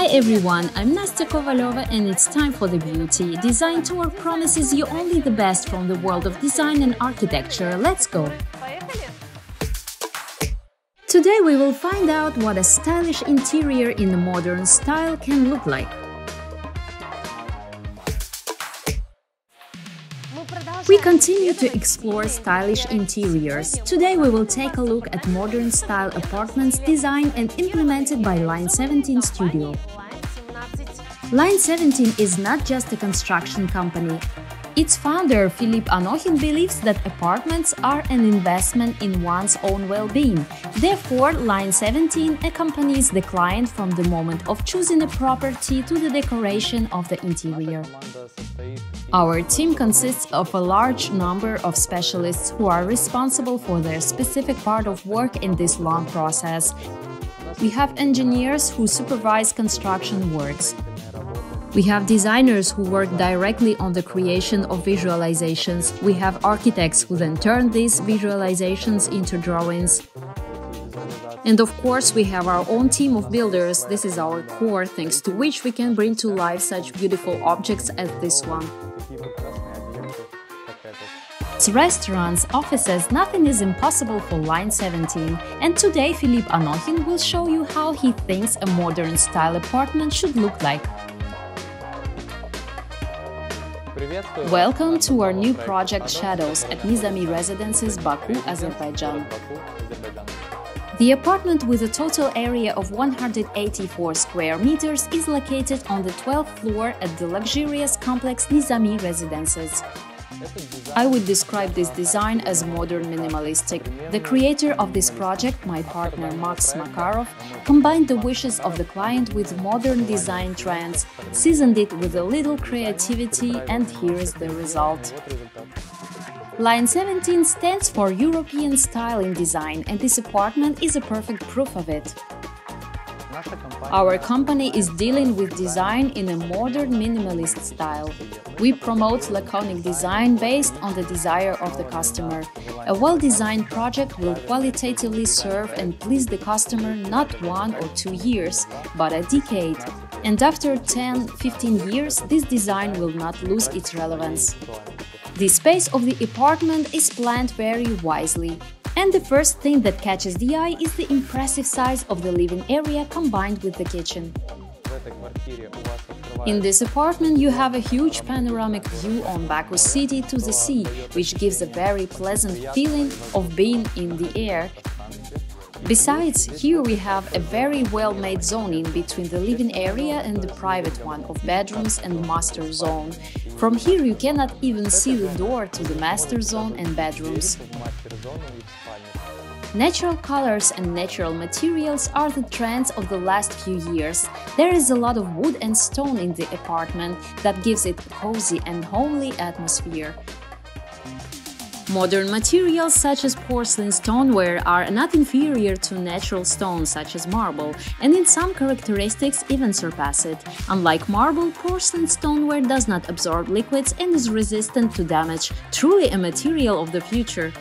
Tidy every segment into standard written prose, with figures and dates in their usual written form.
Hi everyone, I'm Nastya Kovalova and it's time for the beauty. Design Tour promises you only the best from the world of design and architecture. Let's go! Today we will find out what a stylish interior in a modern style can look like. We continue to explore stylish interiors. Today we will take a look at modern-style apartments designed and implemented by Line17 Studio. Line17 is not just a construction company. Its founder, Philippe Anokhin, believes that apartments are an investment in one's own well-being. Therefore, Line17 accompanies the client from the moment of choosing a property to the decoration of the interior. Our team consists of a large number of specialists who are responsible for their specific part of work in this long process. We have engineers who supervise construction works. We have designers who work directly on the creation of visualizations. We have architects who then turn these visualizations into drawings. And of course, we have our own team of builders. This is our core, thanks to which we can bring to life such beautiful objects as this one. Restaurants, offices, nothing is impossible for Line17. And today Philippe Anokhin will show you how he thinks a modern-style apartment should look like. Welcome to our new project Shadows at Nizami Residences, Baku, Azerbaijan. The apartment with a total area of 184 square meters is located on the 12th floor at the luxurious complex Nizami Residences. I would describe this design as modern minimalistic. The creator of this project, my partner Max Makarov, combined the wishes of the client with modern design trends, seasoned it with a little creativity, and here is the result. Line17 stands for European style in design, and this apartment is a perfect proof of it. Our company is dealing with design in a modern minimalist style. We promote laconic design based on the desire of the customer. A well-designed project will qualitatively serve and please the customer not 1 or 2 years, but a decade. And after 10-15 years, this design will not lose its relevance. The space of the apartment is planned very wisely. And the first thing that catches the eye is the impressive size of the living area combined with the kitchen. In this apartment you have a huge panoramic view on Baku city to the sea, which gives a very pleasant feeling of being in the air. Besides, here we have a very well-made zoning between the living area and the private one of bedrooms and master zone. From here you cannot even see the door to the master zone and bedrooms. Natural colors and natural materials are the trends of the last few years. There is a lot of wood and stone in the apartment that gives it a cozy and homely atmosphere. Modern materials such as porcelain stoneware are not inferior to natural stones such as marble, and in some characteristics even surpass it. Unlike marble, porcelain stoneware does not absorb liquids and is resistant to damage, truly a material of the future.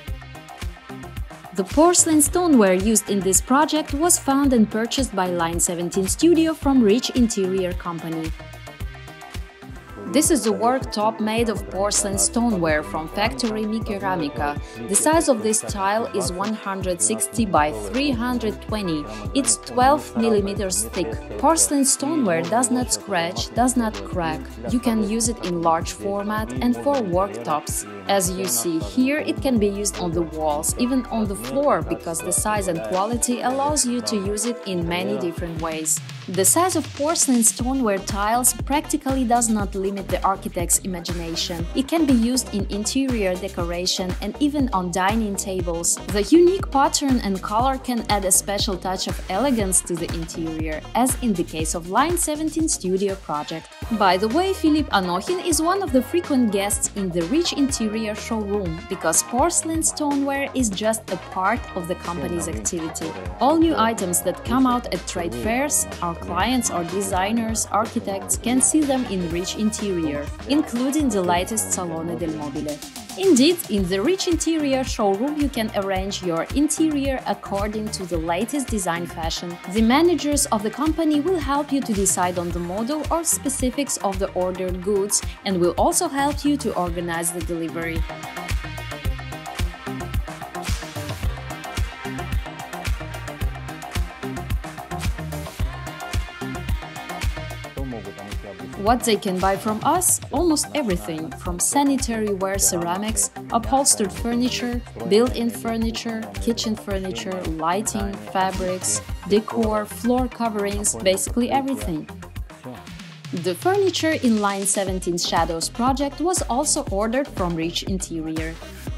The porcelain stoneware used in this project was found and purchased by Line17 Studio from Rich Interior Company. This is a worktop made of porcelain stoneware from factory Mi Keramica. The size of this tile is 160 by 320. It's 12 mm thick. Porcelain stoneware does not scratch, does not crack. You can use it in large format and for worktops. As you see here, it can be used on the walls, even on the floor, because the size and quality allows you to use it in many different ways. The size of porcelain stoneware tiles practically does not limit the architect's imagination. It can be used in interior decoration and even on dining tables. The unique pattern and color can add a special touch of elegance to the interior, as in the case of Line17 Studio project. By the way, Philippe Anokhin is one of the frequent guests in the Rich Interior showroom, because porcelain stoneware is just a part of the company's activity. All new items that come out at trade fairs, our clients or designers, architects can see them in Rich Interior, including the latest Salone del Mobile. Indeed, in the rich interior showroom you can arrange your interior according to the latest design fashion. The managers of the company will help you to decide on the model or specifics of the ordered goods and will also help you to organize the delivery. What they can buy from us? Almost everything, from sanitary ware ceramics, upholstered furniture, built-in furniture, kitchen furniture, lighting, fabrics, decor, floor coverings, basically everything. The furniture in Line17's Shadows project was also ordered from Rich Interior.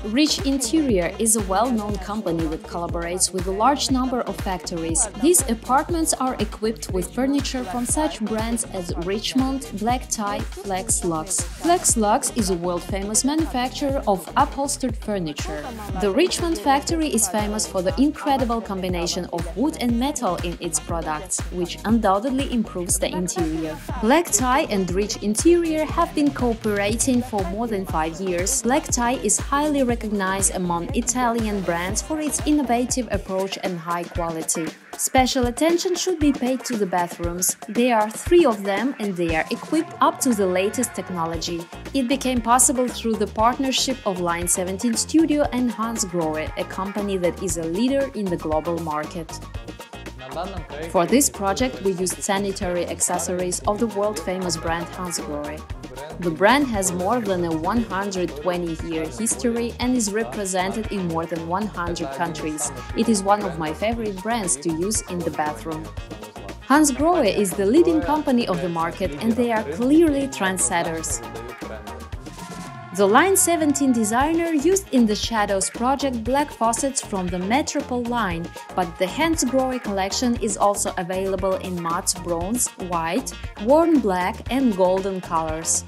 Rich Interior is a well-known company that collaborates with a large number of factories. These apartments are equipped with furniture from such brands as Richmond, Black Tie, Flex Lux. Flex Lux is a world-famous manufacturer of upholstered furniture. The Richmond factory is famous for the incredible combination of wood and metal in its products, which undoubtedly improves the interior. Black Tie and Rich Interior have been cooperating for more than 5 years. Black Tie is highly recognized among Italian brands for its innovative approach and high quality. Special attention should be paid to the bathrooms. There are 3 of them and they are equipped up to the latest technology. It became possible through the partnership of Line17 Studio and Hansgrohe, a company that is a leader in the global market. For this project, we used sanitary accessories of the world-famous brand Hansgrohe. The brand has more than a 120-year history and is represented in more than 100 countries. It is one of my favorite brands to use in the bathroom. Hansgrohe is the leading company of the market and they are clearly trendsetters. The Line17 designer used in the Shadows project black faucets from the Metropole line, but the Hansgrohe collection is also available in matte bronze, white, worn black and golden colors.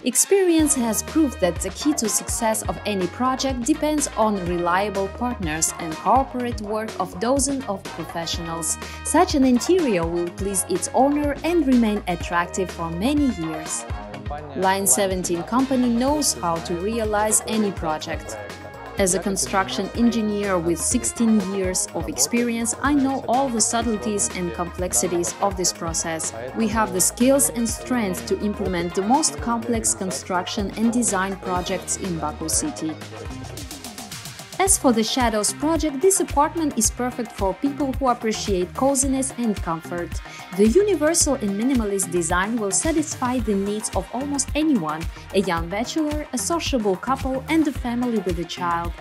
Experience has proved that the key to success of any project depends on reliable partners and corporate work of dozens of professionals. Such an interior will please its owner and remain attractive for many years. Line17 company knows how to realize any project. As a construction engineer with 16 years of experience, I know all the subtleties and complexities of this process. We have the skills and strength to implement the most complex construction and design projects in Baku city. As for the Shadows project, this apartment is perfect for people who appreciate coziness and comfort. The universal and minimalist design will satisfy the needs of almost anyone, a young bachelor, a sociable couple and a family with a child.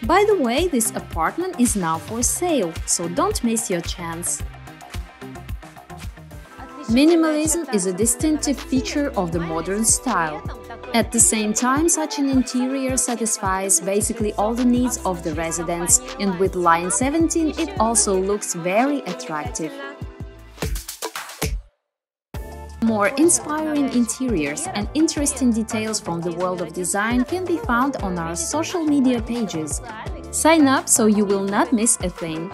By the way, this apartment is now for sale, so don't miss your chance. Minimalism is a distinctive feature of the modern style. At the same time, such an interior satisfies basically all the needs of the residents, and with Line17 it also looks very attractive. More inspiring interiors and interesting details from the world of design can be found on our social media pages. Sign up so you will not miss a thing.